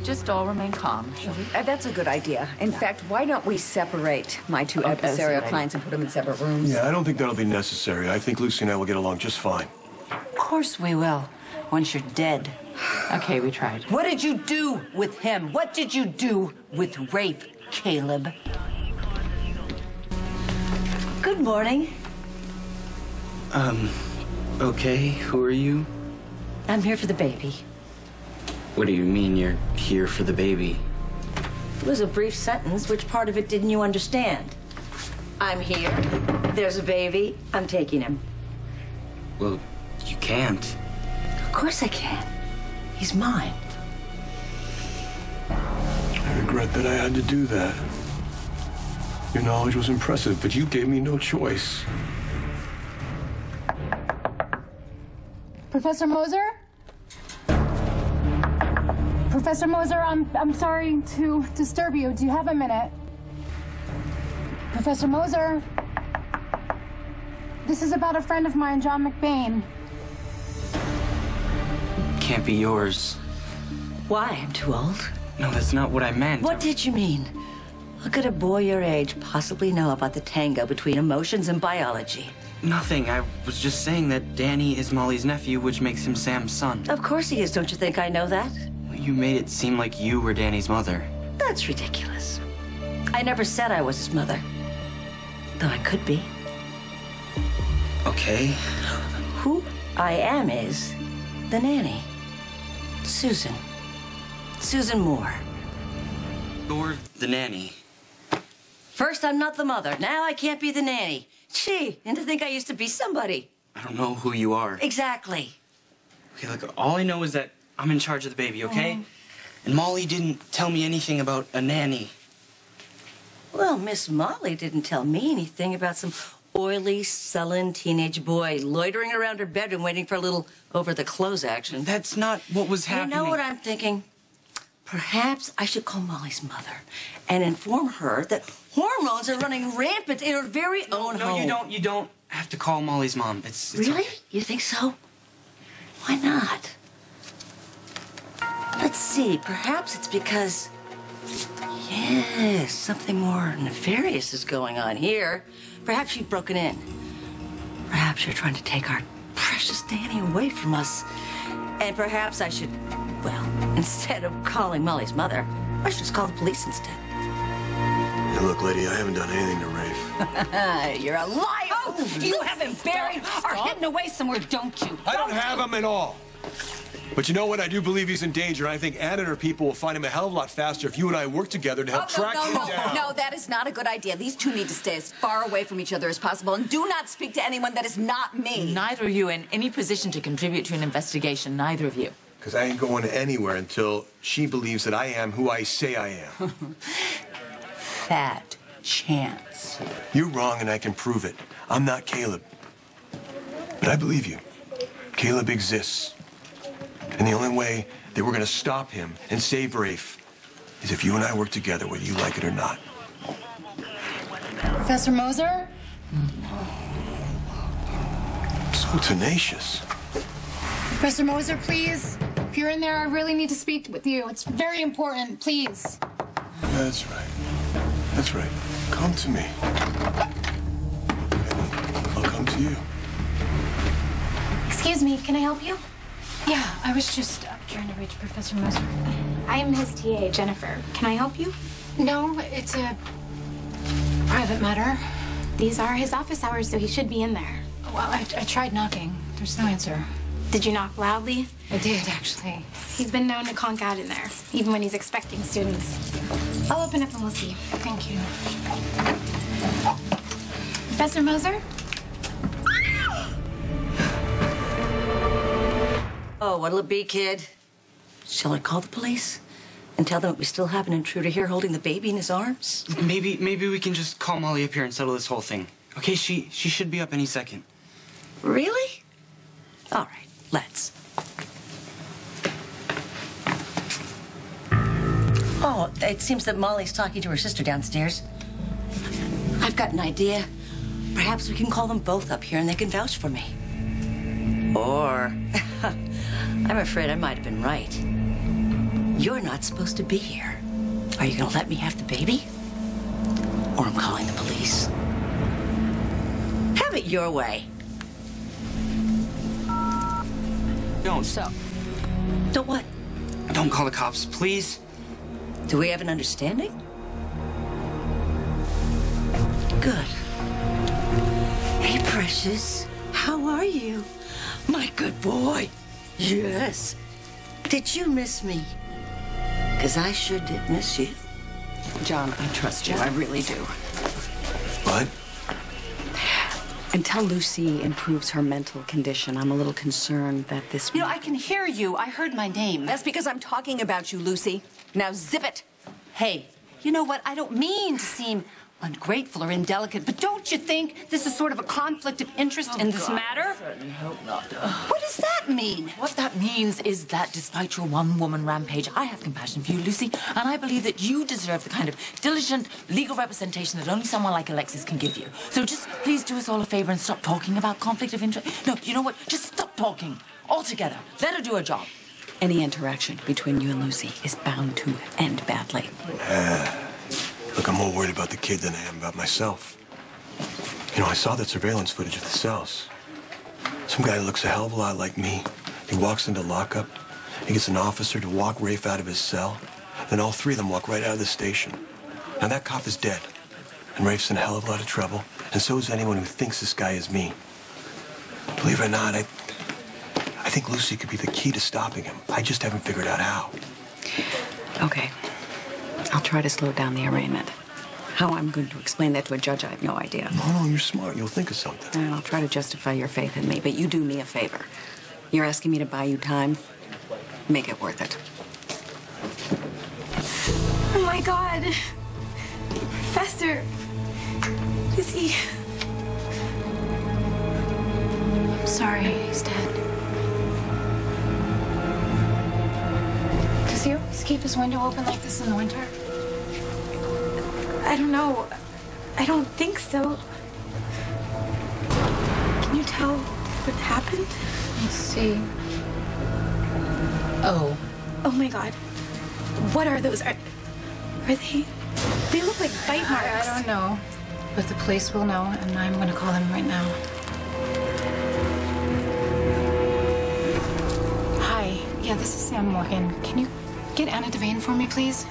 Just all remain calm, shall we? That's a good idea. In fact, why don't we separate my two adversarial clients and put them in separate rooms? Yeah, I don't think that'll be necessary. I think Lucy and I will get along just fine. Of course we will, once you're dead. Okay, we tried. What did you do with him? What did you do with Rafe, Caleb? Good morning. Okay, who are you? I'm here for the baby. What do you mean you're here for the baby? It was a brief sentence. Which part of it didn't you understand? I'm here. There's a baby. I'm taking him. Well, you can't. Of course I can. He's mine. I regret that I had to do that. Your knowledge was impressive, but you gave me no choice. Professor Moser? Professor Moser, I'm sorry to disturb you. Do you have a minute? Professor Moser? This is about a friend of mine, John McBain. Can't be yours. Why? I'm too old. No, that's not what I meant. What did you mean? How could a boy your age possibly know about the tango between emotions and biology? Nothing. I was just saying that Danny is Molly's nephew, which makes him Sam's son. Of course he is. Don't you think I know that? You made it seem like you were Danny's mother. That's ridiculous. I never said I was his mother. Though I could be. Okay. Who I am is the nanny. Susan. Susan Moore. You're the nanny. First, I'm not the mother. Now I can't be the nanny. Gee, and to think I used to be somebody. I don't know who you are. Exactly. Okay, look, all I know is that I'm in charge of the baby, okay? And Molly didn't tell me anything about a nanny. Well, Miss Molly didn't tell me anything about some oily, sullen teenage boy loitering around her bedroom waiting for a little over-the-clothes action. That's not what was happening. You know what I'm thinking? Perhaps I should call Molly's mother and inform her that hormones are running rampant in her very own home. No, you don't have to call Molly's mom. It's really? Okay. You think so? Why not? Let's see. Perhaps it's because... Yes, something more nefarious is going on here. Perhaps you've broken in. Perhaps you're trying to take our precious Danny away from us. And perhaps I should, well, instead of calling Molly's mother, I should just call the police instead. Hey, look, lady, I haven't done anything to Rafe. You're a liar! Oh, you have him buried or hidden away somewhere, don't you? I don't have him at all. But you know what? I do believe he's in danger, and I think Ann and her people will find him a hell of a lot faster if you and I work together to help track him down. No, that is not a good idea. These two need to stay as far away from each other as possible, and do not speak to anyone that is not me. Neither of you in any position to contribute to an investigation, neither of you. Because I ain't going anywhere until she believes that I am who I say I am. Fat chance. You're wrong, and I can prove it. I'm not Caleb. But I believe you. Caleb exists. And the only way that we're going to stop him and save Rafe is if you and I work together, whether you like it or not. Professor Moser? So tenacious. Professor Moser, please. If you're in there, I really need to speak with you. It's very important, please. That's right. That's right. Come to me. I'll come to you. Excuse me, can I help you? Yeah, I was just trying to reach Professor Moser. I am his TA, Jennifer. Can I help you? No, it's a private matter. These are his office hours, so he should be in there. Well, I tried knocking. There's no answer. Did you knock loudly? I did, actually. He's been known to conk out in there, even when he's expecting students. I'll open up and we'll see. Thank you. Professor Moser? Oh, what'll it be, kid? Shall I call the police and tell them that we still have an intruder here holding the baby in his arms? Maybe we can just call Molly up here and settle this whole thing. Okay, she should be up any second. Really? All right, let's. Oh, it seems that Molly's talking to her sister downstairs. I've got an idea. Perhaps we can call them both up here and they can vouch for me. Or, I'm afraid I might have been right. You're not supposed to be here. Are you gonna let me have the baby? Or I'm calling the police. Have it your way. Don't. Don't what? Don't call the cops, please. Do we have an understanding? Good. Hey, Precious. How are you? My good boy. Yes. Did you miss me? Because I sure did miss you. John, I trust you. I really do. What? Until Lucy improves her mental condition, I'm a little concerned that this... You know, I can hear you. I heard my name. That's because I'm talking about you, Lucy. Now zip it. Hey, you know what? I don't mean to seem ungrateful or indelicate, but don't you think this is sort of a conflict of interest in this matter? I certainly hope not. What does that mean? What that means is that despite your one-woman rampage, I have compassion for you, Lucy, and I believe that you deserve the kind of diligent legal representation that only someone like Alexis can give you. So just please do us all a favor and stop talking about conflict of interest. No, you know what? Just stop talking altogether. Let her do her job. Any interaction between you and Lucy is bound to end badly. Look, I'm more worried about the kid than I am about myself. You know, I saw that surveillance footage of the cells. Some guy looks a hell of a lot like me. He walks into lockup. He gets an officer to walk Rafe out of his cell. Then all three of them walk right out of the station. Now, that cop is dead. And Rafe's in a hell of a lot of trouble. And so is anyone who thinks this guy is me. Believe it or not, I think Lucy could be the key to stopping him. I just haven't figured out how. Okay. I'll try to slow down the arraignment. How I'm going to explain that to a judge, I have no idea. No, you're smart. You'll think of something. And I'll try to justify your faith in me, but you do me a favor. You're asking me to buy you time? Make it worth it. Oh my God. Professor. Is he... I'm sorry, he's dead. Does he always keep his window open like this in the winter? I don't know. I don't think so. Can you tell what happened? Let's see. Oh. Oh my God. What are those? Are they... They look like bite marks. I don't know. But the police will know, and I'm going to call them right now. Hi. Yeah, this is Sam Morgan. Can you get Anna Devane for me, please?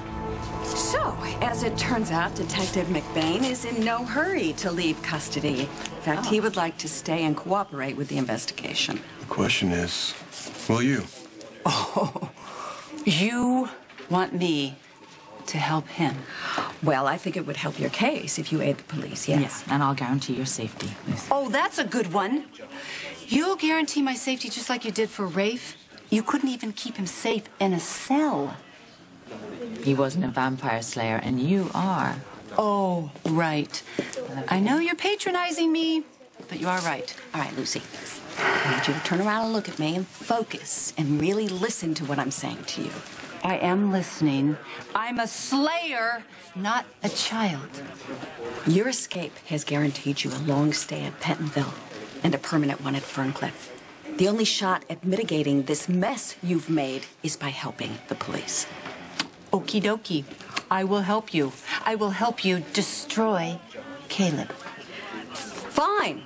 So, as it turns out, Detective McBain is in no hurry to leave custody. In fact, he would like to stay and cooperate with the investigation. The question is, will you? Oh, you want me to help him? Well, I think it would help your case if you aid the police, yes. Yes, and I'll guarantee your safety, Lucy. Oh, that's a good one. You'll guarantee my safety just like you did for Rafe? You couldn't even keep him safe in a cell. He wasn't a vampire slayer, and you are. Oh, right. I know you're patronizing me, but you are right. All right, Lucy. I need you to turn around and look at me and focus and really listen to what I'm saying to you. I am listening. I'm a slayer, not a child. Your escape has guaranteed you a long stay at Pentonville and a permanent one at Ferncliff. The only shot at mitigating this mess you've made is by helping the police. Okie dokie. I will help you. I will help you destroy Caleb. Fine.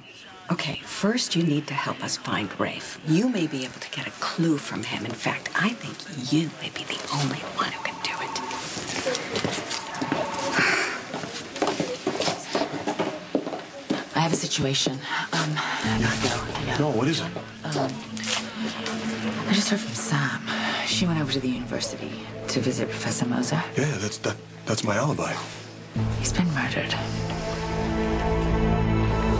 Okay, first you need to help us find Rafe. You may be able to get a clue from him. In fact, I think you may be the only one who can do I have a situation. I gotta go. Yeah. No, what is it? I just heard from Sam. She went over to the university to visit Professor Moser. Yeah, that's my alibi. He's been murdered.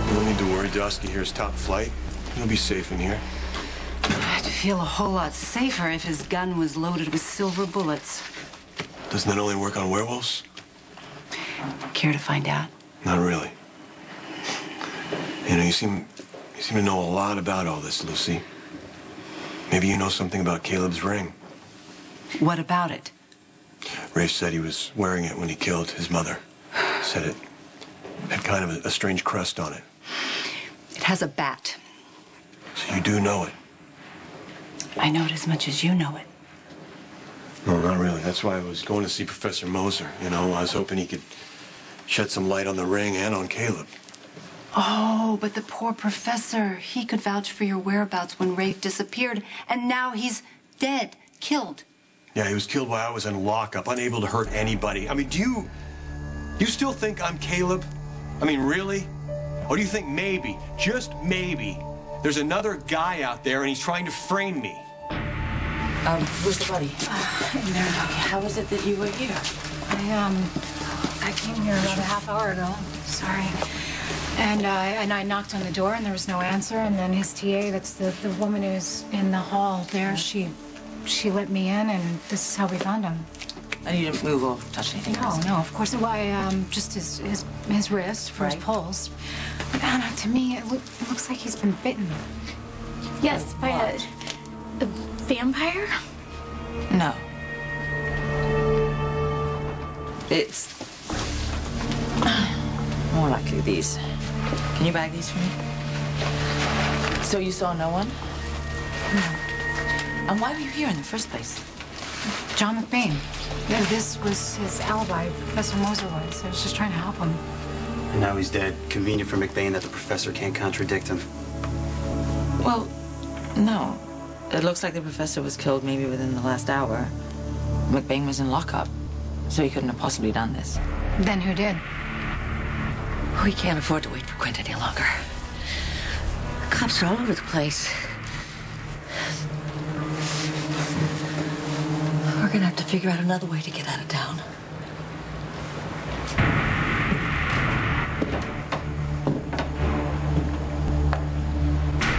You don't need to worry. Dusky here's top flight. You'll be safe in here. I'd feel a whole lot safer if his gun was loaded with silver bullets. Doesn't that only work on werewolves? Care to find out? Not really. You know, you seem to know a lot about all this, Lucy. Maybe you know something about Caleb's ring. What about it? Rafe said he was wearing it when he killed his mother. Said it had kind of a strange crest on it. It has a bat. So you do know it. I know it as much as you know it. No, not really. That's why I was going to see Professor Moser. You know, I was hoping he could shed some light on the ring and on Caleb. Oh, but the poor professor. He could vouch for your whereabouts when Rafe disappeared, and now he's dead, killed. Yeah, he was killed while I was in lockup, unable to hurt anybody. I mean, do you still think I'm Caleb? I mean, really? Or do you think maybe, just maybe, there's another guy out there and he's trying to frame me? Where's the body? In there. How is it that you were here? I came here about a half hour ago. Sorry. And I knocked on the door and there was no answer. And then his TA, that's the woman who's in the hall there, she let me in, and this is how we found him. And you didn't move or touch anything else? No, of course. Why, just his wrist for his pulse. But Anna, to me, it looks like he's been bitten. Yes, by a vampire? No. It's more likely these. Can you bag these for me? So you saw no one? No. And why were you here in the first place? John McBain. Yeah, this was his alibi. Professor Moser was. I was just trying to help him. And now he's dead. Convenient for McBain that the professor can't contradict him. Well, no. It looks like the professor was killed maybe within the last hour. McBain was in lockup, so he couldn't have possibly done this. Then who did? We can't afford to wait for Quint any longer. Cops are all over the place. We're gonna have to figure out another way to get out of town.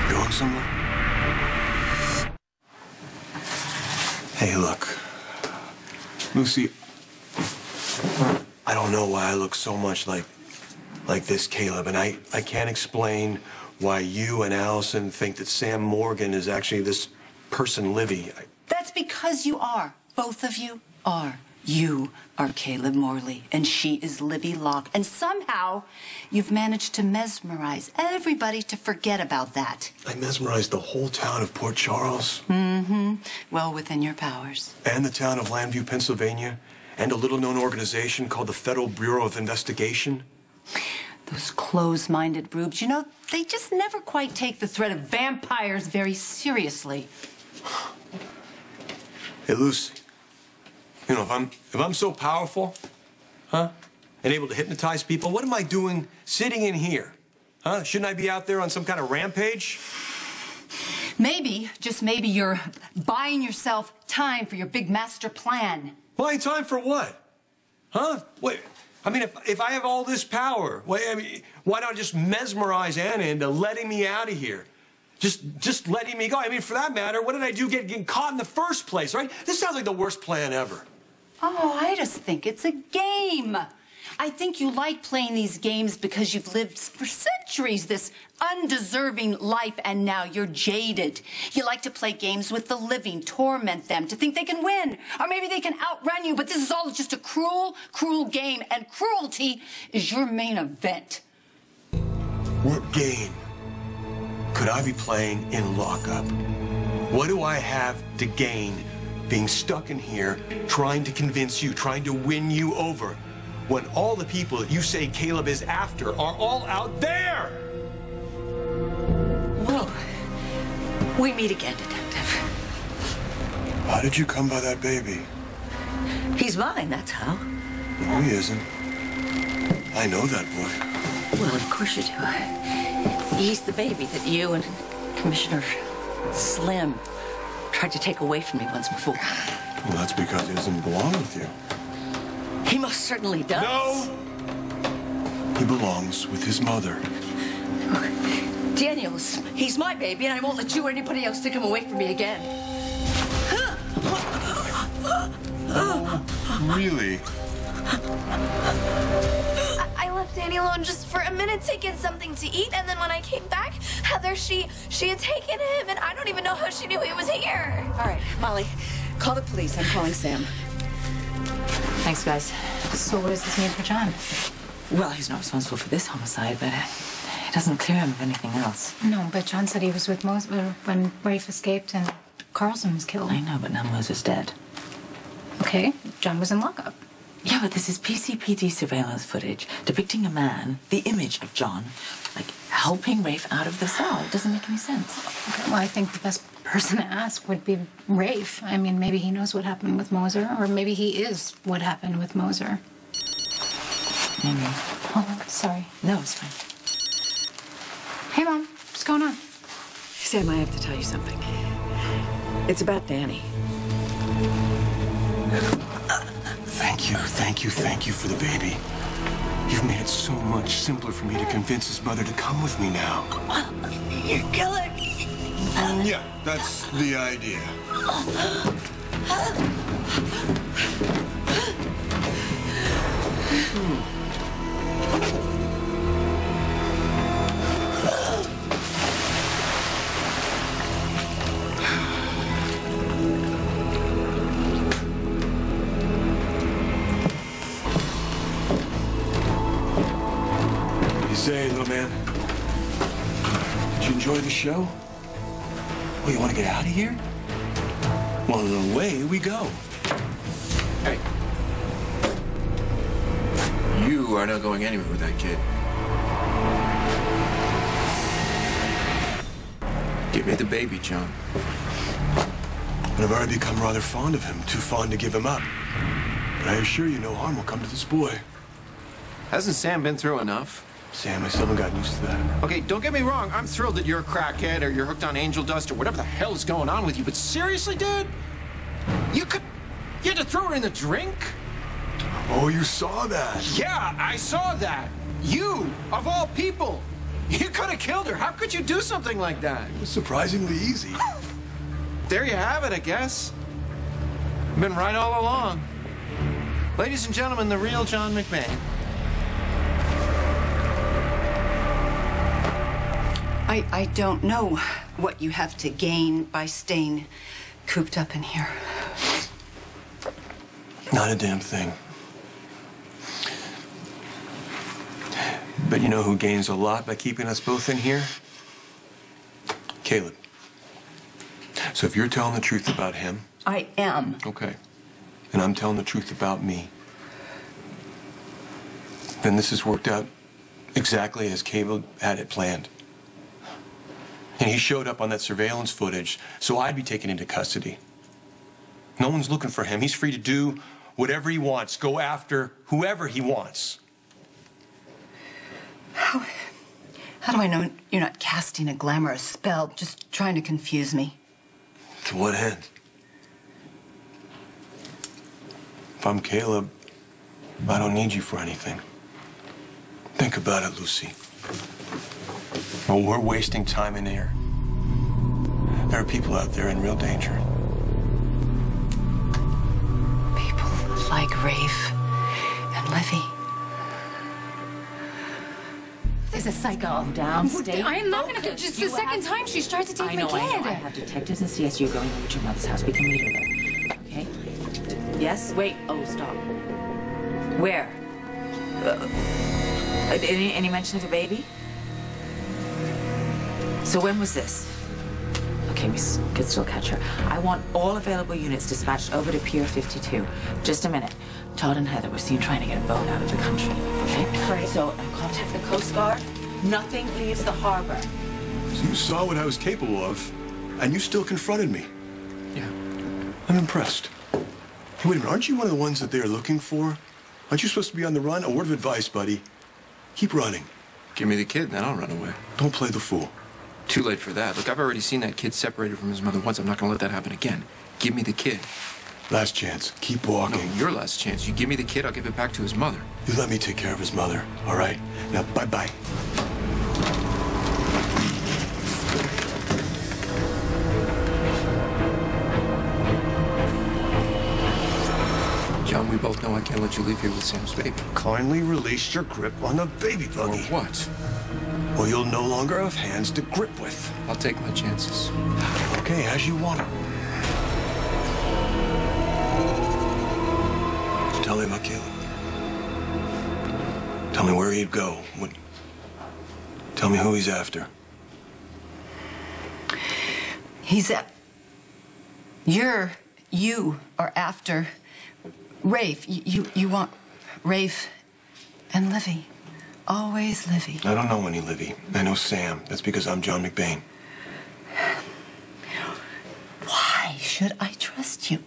Going somewhere? Hey, look. Lucy, I don't know why I look so much like this, Caleb, and I can't explain why you and Allison think that Sam Morgan is actually this person, Livy. That's because you are. Both of you are. You are Caleb Morley, and she is Livy Locke. And somehow, you've managed to mesmerize everybody to forget about that. I mesmerized the whole town of Port Charles. Mm-hmm. Well within your powers. And the town of Landview, Pennsylvania. And a little-known organization called the Federal Bureau of Investigation. Those close-minded rubes, you know, they just never quite take the threat of vampires very seriously. Hey, Lucy, you know, if I'm so powerful, huh, and able to hypnotize people, what am I doing sitting in here? Huh? Shouldn't I be out there on some kind of rampage? Maybe, just maybe, you're buying yourself time for your big master plan. Buying time for what? Huh? Wait, I mean, if I have all this power, why not just mesmerize Anna into letting me out of here? Just letting me go. I mean, for that matter, what did I do getting caught in the first place, right? This sounds like the worst plan ever. Oh, I just think it's a game. I think you like playing these games because you've lived for centuries this undeserving life, and now you're jaded. You like to play games with the living, torment them to think they can win, or maybe they can outrun you, but this is all just a cruel, cruel game, and cruelty is your main event. What game could I be playing in lockup? What do I have to gain being stuck in here, trying to convince you, trying to win you over, when all the people that you say Caleb is after are all out there? Well, we meet again, Detective. How did you come by that baby? He's mine, that's how. No, he isn't. I know that boy. Well, of course you do. He's the baby that you and Commissioner Slim tried to take away from me once before. Well, that's because he doesn't belong with you. He most certainly does. No! He belongs with his mother. Daniels, he's my baby, and I won't let you or anybody else take him away from me again. Really? I left Danny alone just for a minute to get something to eat, and then when I came back, Heather, she had taken him, and I don't even know how she knew he was here. All right, Molly, call the police. I'm calling Sam. Thanks, guys. So what does this mean for John? Well, he's not responsible for this homicide, but it doesn't clear him of anything else. No, but John said he was with Moser when Rafe escaped and Carlson was killed. I know, but now Moser's dead. Okay, John was in lockup. Yeah, but this is PCPD surveillance footage depicting a man, the image of John, like helping Rafe out of the cell. It doesn't make any sense. Okay, well, I think the best person to ask would be Rafe. I mean, maybe he knows what happened with Moser, or maybe he is what happened with Moser. Maybe. Hold on, sorry. No, it's fine. Hey, Mom, what's going on? Sam, I have to tell you something. It's about Nanny. Thank you for the baby. You've made it so much simpler for me to convince his mother to come with me now. You're killing me. Yeah, that's the idea. Say, little man, did you enjoy the show? Oh, you want to get out of here? Well, then away we go. Hey. You are not going anywhere with that kid. Give me the baby, John. And I've already become rather fond of him, too fond to give him up. But I assure you no harm will come to this boy. Hasn't Sam been through enough? Sam, I still haven't gotten used to that. Okay, don't get me wrong. I'm thrilled that you're a crackhead or you're hooked on angel dust or whatever the hell is going on with you. But seriously, dude? You had to throw her in the drink? Oh, you saw that? Yeah, I saw that. You, of all people. You could have killed her. How could you do something like that? It was surprisingly easy. There you have it, I guess. Been right all along. Ladies and gentlemen, the real John McMahon. I don't know what you have to gain by staying cooped up in here. Not a damn thing. But you know who gains a lot by keeping us both in here? Caleb. So if you're telling the truth about him... I am. Okay. And I'm telling the truth about me. Then this has worked out exactly as Caleb had it planned. And he showed up on that surveillance footage, so I'd be taken into custody. No one's looking for him. He's free to do whatever he wants, go after whoever he wants. How do I know you're not casting a glamorous spell, just trying to confuse me? To what end? If I'm Caleb, I don't need you for anything. Think about it, Lucy. Well, we're wasting time in here. There are people out there in real danger. People like Rafe and Livy. Is a psycho. Downstate. I am not going to. Just the second time she's tried to take my kid. I know. I have detectives and CSU going over to your mother's house. We can meet her there. Okay? Yes? Wait. Oh, stop. Where? Any mention of a baby? So when was this? Okay, we could still catch her. I want all available units dispatched over to Pier 52. Just a minute. Todd and Heather were seen trying to get a boat out of the country. Okay? Great. So contact the Coast Guard. Nothing leaves the harbor. So you saw what I was capable of, and you still confronted me. Yeah. I'm impressed. Hey, wait a minute. Aren't you one of the ones that they're looking for? Aren't you supposed to be on the run? A word of advice, buddy. Keep running. Give me the kid, then I'll run away. Don't play the fool. Too late for that. Look, I've already seen that kid separated from his mother once. I'm not going to let that happen again. Give me the kid. Last chance. Keep walking. No, your last chance. You give me the kid, I'll give it back to his mother. You let me take care of his mother, all right? Now, bye-bye. John, we both know I can't let you leave here with Sam's baby. Kindly release your grip on the baby buggy. Or what? Or you'll no longer have hands to grip with. I'll take my chances. Okay, as you want it. So tell me about Caleb. Tell me where he'd go. Tell me who he's after. You are after Rafe, you want Rafe and Livy. Always Livy. I don't know any Livy. I know Sam. That's because I'm John McBain. Why should I trust you?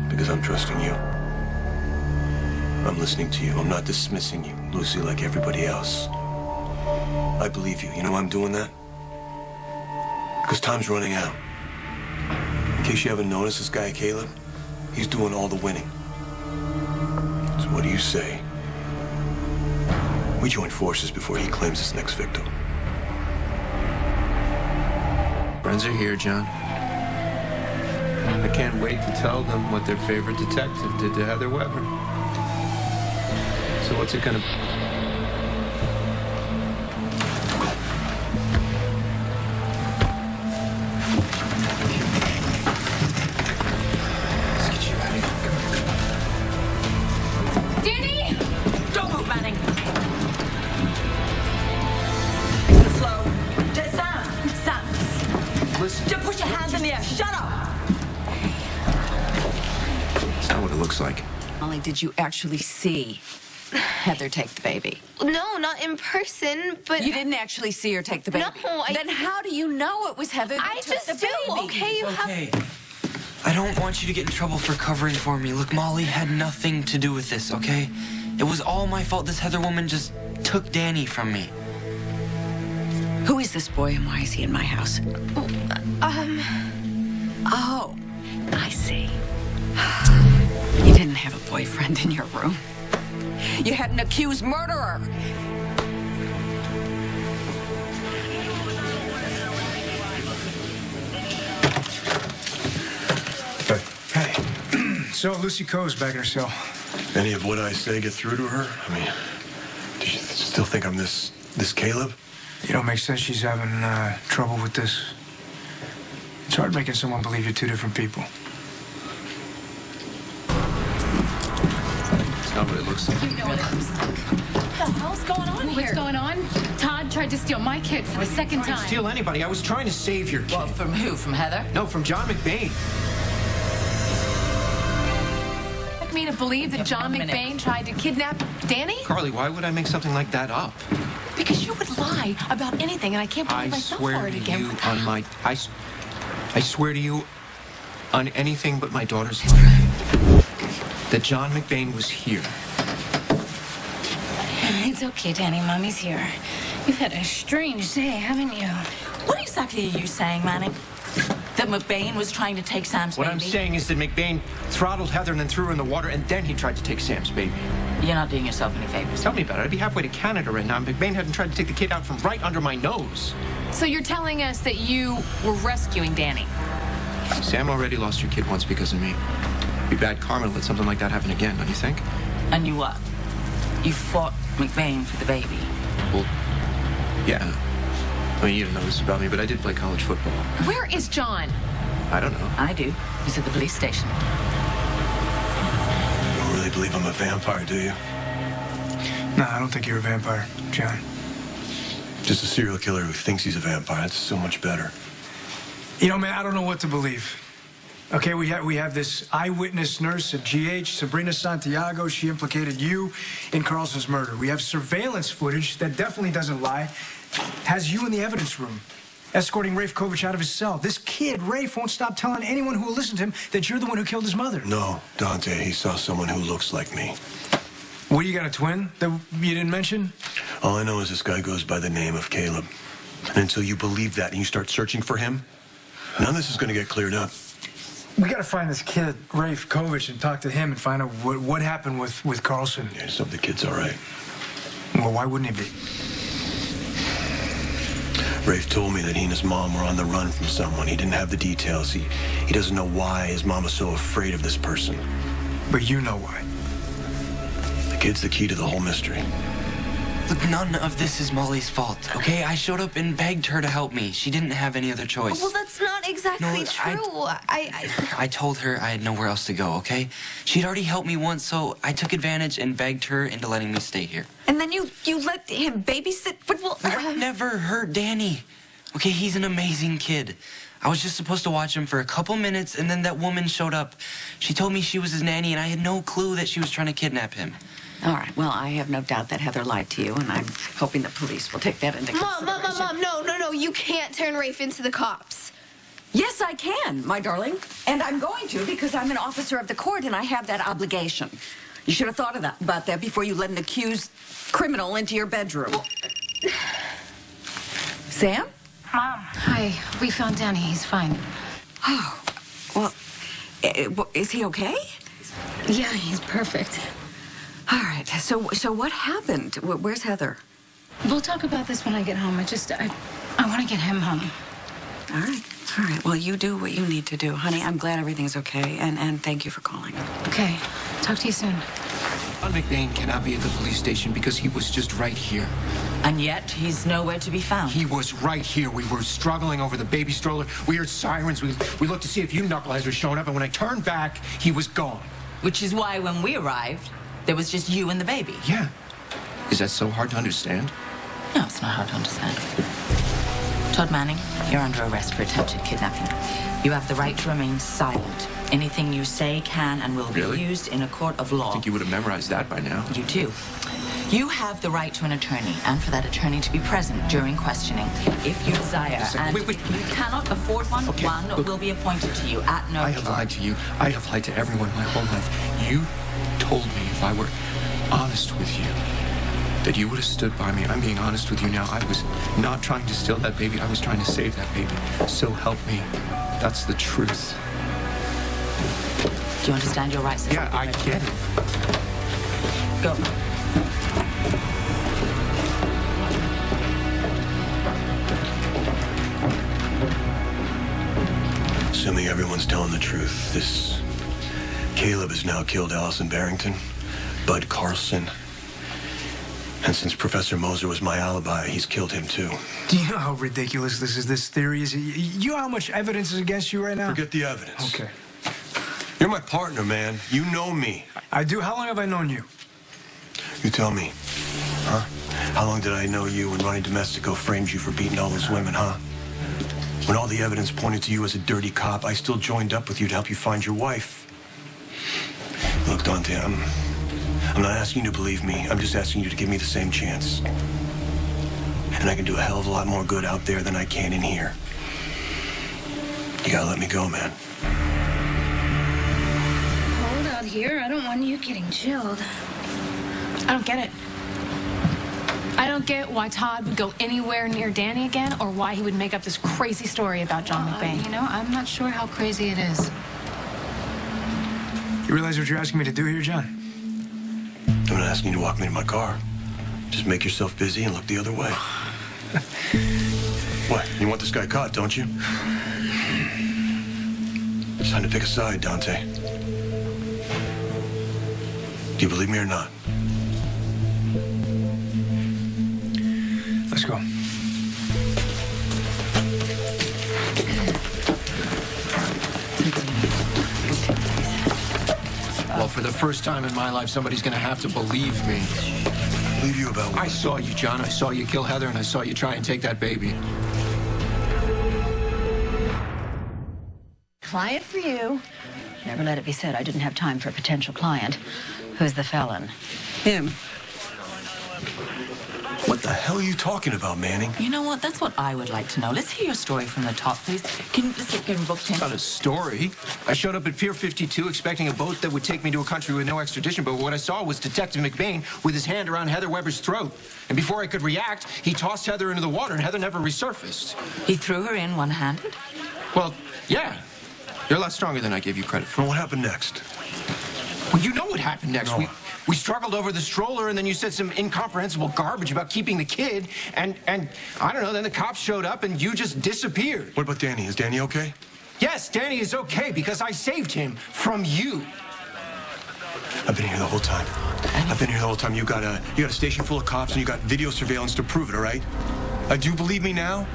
Because I'm trusting you. I'm listening to you. I'm not dismissing you, Lucy, like everybody else. I believe you. You know why I'm doing that? Because time's running out. In case you haven't noticed, this guy, Caleb, he's doing all the winning. So what do you say? We join forces before he claims his next victim. Friends are here, John. I can't wait to tell them what their favorite detective did to Heather Weber. So what's it gonna be? Let's get you out of here. Danny! Don't move, Manning. Slow. Sam. Listen. Just put your hands in the air. Shut up. That's not what it looks like. Molly, did you actually see Heather take the baby? No, not in person, but... You didn't actually see her take the baby? No, Then how do you know it was Heather that I took just the do, baby? okay? You have... Okay. I don't want you to get in trouble for covering for me. Look, Molly had nothing to do with this, okay? It was all my fault. This Heather woman just took Danny from me. Who is this boy and why is he in my house? Oh, I see. You didn't have a boyfriend in your room. You had an accused murderer. Hey, so Lucy Coe's back in her cell. Any of what I say get through to her? I mean, do you still think I'm this Caleb? You know, it makes sense she's having trouble with this. It's hard making someone believe you're two different people. It's not what it looks like. You know what it looks like. What the hell's going on here? What's going on? Todd tried to steal my kid for the second time. Steal anybody. I was trying to save your kid. Well, from who? From Heather? No, from John McBain. You me to believe that John McBain tried to kidnap Danny? Carly, why would I make something like that up? Because you would lie about anything, and I can't believe I myself swear for to it again. you on my... I swear to you on anything but my daughter's life that John McBain was here. It's okay, Danny. Mommy's here. You've had a strange day, haven't you? What exactly are you saying, Manning? That McBain was trying to take Sam's What baby? I'm saying is that McBain throttled Heather and then threw her in the water, and then he tried to take Sam's baby. You're not doing yourself any favors. Tell me about it. I'd be halfway to Canada right now. McBain hadn't tried to take the kid out from right under my nose. So you're telling us that you were rescuing Danny? Sam already lost your kid once because of me. It'd be bad karma to let something like that happen again, don't you think? And you what? You fought McBain for the baby? Well, yeah. I mean, you don't know this about me, but I did play college football. Where is John? I don't know. I do. He's at the police station. You don't really believe I'm a vampire, do you? No, I don't think you're a vampire, John. Just a serial killer who thinks he's a vampire. That's so much better. You know, man, I don't know what to believe. Okay, we have this eyewitness nurse at GH, Sabrina Santiago. She implicated you in Carlson's murder. We have surveillance footage that definitely doesn't lie. Has you in the evidence room, escorting Rafe Kovich out of his cell. This kid, Rafe, won't stop telling anyone who will listen to him that you're the one who killed his mother. No, Dante, he saw someone who looks like me. What, you got a twin that you didn't mention? All I know is this guy goes by the name of Caleb. And until you believe that and you start searching for him, none of this is going to get cleared up. We got to find this kid, Rafe Kovich, and talk to him and find out what happened with Carlson. Yeah, just hope the kid's all right. Well, why wouldn't he be? Rafe told me that he and his mom were on the run from someone. He didn't have the details. He doesn't know why his mom was so afraid of this person. But you know why. The kid's the key to the whole mystery. Look, none of this is Molly's fault, okay? I showed up and begged her to help me. She didn't have any other choice. Well, that's not exactly true. I told her I had nowhere else to go, okay? She'd already helped me once, so I took advantage and begged her into letting me stay here. And then you let him babysit? But, well, I never hurt Danny. Okay, he's an amazing kid. I was just supposed to watch him for a couple minutes, and then that woman showed up. She told me she was his nanny, and I had no clue that she was trying to kidnap him. All right, well, I have no doubt that Heather lied to you, and I'm hoping the police will take that into consideration. Mom, no, you can't turn Rafe into the cops. Yes, I can, my darling. And I'm going to because I'm an officer of the court and I have that obligation. You should have thought of about that before you let an accused criminal into your bedroom. Sam? Mom. Hi, we found Danny. He's fine. Oh, well, is he okay? Yeah, he's perfect. All right, so what happened? Where's Heather? We'll talk about this when I get home. I want to get him home. All right. Well, you do what you need to do. Honey, I'm glad everything's okay, and thank you for calling. Okay. Talk to you soon. John McBain cannot be at the police station because he was just right here. And yet, he's nowhere to be found. He was right here. We were struggling over the baby stroller. We heard sirens. We looked to see if you knuckleheads were showing up, and when I turned back, he was gone. Which is why when we arrived, there was just you and the baby. Yeah. Is that so hard to understand? No, it's not hard to understand. Todd Manning, you're under arrest for attempted kidnapping. You have the right to remain silent. Anything you say can and will be used in a court of law. I think you would have memorized that by now. You too. You have the right to an attorney, and for that attorney to be present during questioning, if you desire. And wait. if you cannot afford one, one will be appointed to you at no charge. I have lied to you. I have lied to everyone my whole life. You told me if I were honest with you, that you would have stood by me. I'm being honest with you now. I was not trying to steal that baby. I was trying to save that baby. So help me. That's the truth. Do you understand your rights? Yeah, I get it. Go. Assuming everyone's telling the truth, this Caleb has now killed Allison Barrington, Bud Carlson, and since Professor Moser was my alibi, he's killed him too. Do you know how ridiculous this theory is? You know how much evidence is against you right now? Forget the evidence. Okay. You're my partner, man. You know me. I do. How long have I known you? You tell me. Huh? How long did I know you when Ronnie Domestico framed you for beating all those women, huh? When all the evidence pointed to you as a dirty cop, I still joined up with you to help you find your wife. Look, Dante, I'm not asking you to believe me. I'm just asking you to give me the same chance. And I can do a hell of a lot more good out there than I can in here. You gotta let me go, man. Hold out here. I don't want you getting chilled. I don't get it. I don't get why Todd would go anywhere near Danny again, or why he would make up this crazy story about John McBain. You know, I'm not sure how crazy it is. You realize what you're asking me to do here, John? I'm not asking you to walk me to my car. Just make yourself busy and look the other way. What? You want this guy caught, don't you? It's time to pick a side, Dante. Do you believe me or not? Let's go. Well, for the first time in my life, somebody's gonna have to believe me. Believe you about what? I saw you, John. I saw you kill Heather, and I saw you try and take that baby. Client for you. Never let it be said I didn't have time for a potential client. Who's the felon? Him. What the hell are you talking about, Manning? You know what? That's what I would like to know. Let's hear your story from the top, please. Can you just get booked in? It's not a story. I showed up at Pier 52 expecting a boat that would take me to a country with no extradition, but what I saw was Detective McBain with his hand around Heather Weber's throat. And before I could react, he tossed Heather into the water, and Heather never resurfaced. He threw her in one-handed? Well, yeah. You're a lot stronger than I gave you credit for. Well, what happened next? Well, you know what happened next. No. We struggled over the stroller, and then you said some incomprehensible garbage about keeping the kid, and I don't know, then the cops showed up, and you just disappeared. What about Danny? Is Danny okay? Yes, Danny is okay, because I saved him from you. I've been here the whole time. I've been here the whole time. You got a station full of cops, and you got video surveillance to prove it, all right? Do you believe me now?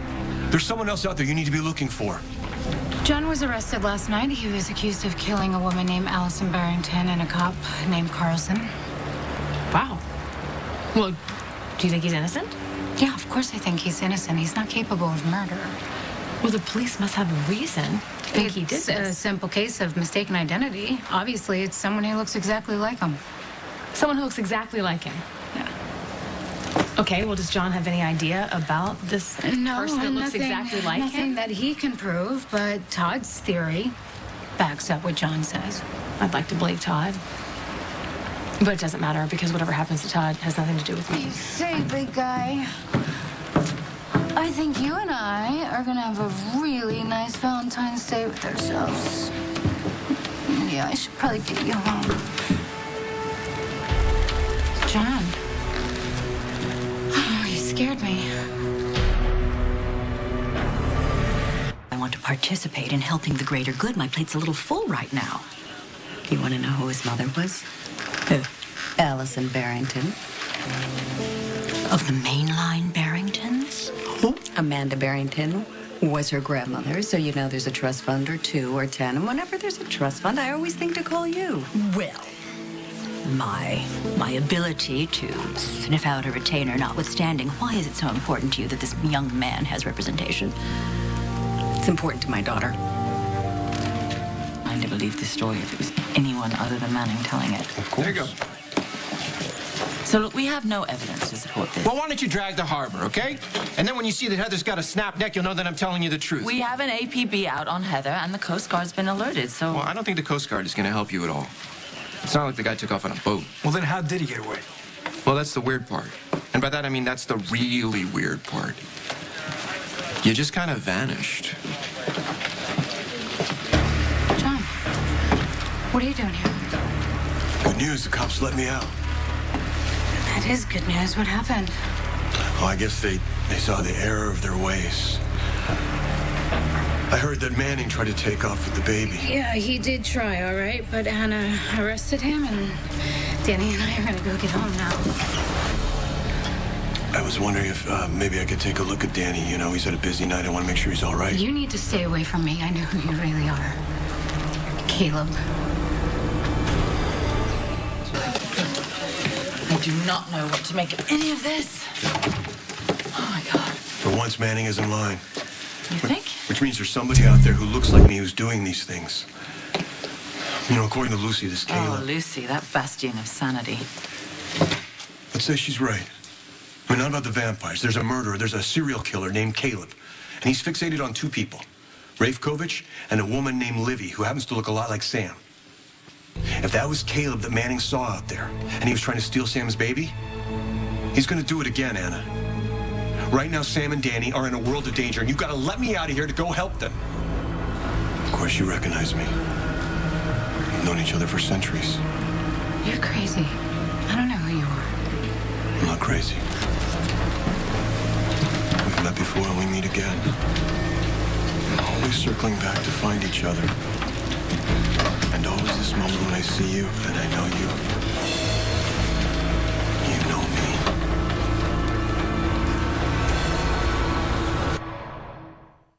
There's someone else out there you need to be looking for. John was arrested last night. He was accused of killing a woman named Allison Barrington and a cop named Carlson. Wow. Well, do you think he's innocent? Yeah, of course I think he's innocent. He's not capable of murder. Well, the police must have a reason to think he did It's a this. simple case of mistaken identity. Obviously, it's someone who looks exactly like him. Someone who looks exactly like him. Yeah. Okay, well, does John have any idea about this person that looks exactly like nothing him? that he can prove, but Todd's theory backs up what John says. I'd like to believe Todd. But it doesn't matter because whatever happens to Todd has nothing to do with me. You say, big guy. I think you and I are gonna have a really nice Valentine's Day with ourselves. Yeah, I should probably get you home. John. Oh, you scared me. I want to participate in helping the greater good. My plate's a little full right now. You want to know who his mother was? Who? Allison Barrington. Of the mainline Barringtons? Amanda Barrington was her grandmother, so you know there's a trust fund or 2 or 10. And whenever there's a trust fund, I always think to call you. Well, my ability to sniff out a retainer notwithstanding, why is it so important to you that this young man has representation? It's important to my daughter. I'd never believe this story if it was anyone other than Manning telling it. Of course. There you go. So, look, we have no evidence to support this. Well, why don't you drag the harbor, okay? And then when you see that Heather's got a snap neck, you'll know that I'm telling you the truth. We have an APB out on Heather, and the Coast Guard's been alerted, so... Well, I don't think the Coast Guard is going to help you at all. It's not like the guy took off on a boat. Well, then how did he get away? Well, that's the weird part. And by that, I mean that's the really weird part. You just kind of vanished. John, what are you doing here? Good news, the cops let me out. That is good news. What happened? Oh, I guess they saw the error of their ways. I heard that Manning tried to take off with the baby. Yeah, he did try, all right, but Anna arrested him, and Danny and I are gonna go get home now. I was wondering if maybe I could take a look at Danny. You know, he's had a busy night. I want to make sure he's all right. You need to stay away from me. I know who you really are. Caleb. I do not know what to make of any of this. Oh, my God. For once, Manning is in line. You think? Which means there's somebody out there who looks like me who's doing these things. You know, according to Lucy, this Caleb. Oh, Lucy, that bastion of sanity. Let's say she's right. I mean, not about the vampires. There's a murderer. There's a serial killer named Caleb. And he's fixated on 2 people. Rafe and a woman named Livy, who happens to look a lot like Sam. If that was Caleb that Manning saw out there, and he was trying to steal Sam's baby, he's gonna do it again, Anna. Right now, Sam and Danny are in a world of danger, and you've got to let me out of here to go help them. Of course, you recognize me. We've known each other for centuries. You're crazy. I don't know who you are. I'm not crazy. We've met before and we meet again. Always circling back to find each other. And always this moment when I see you and I know you.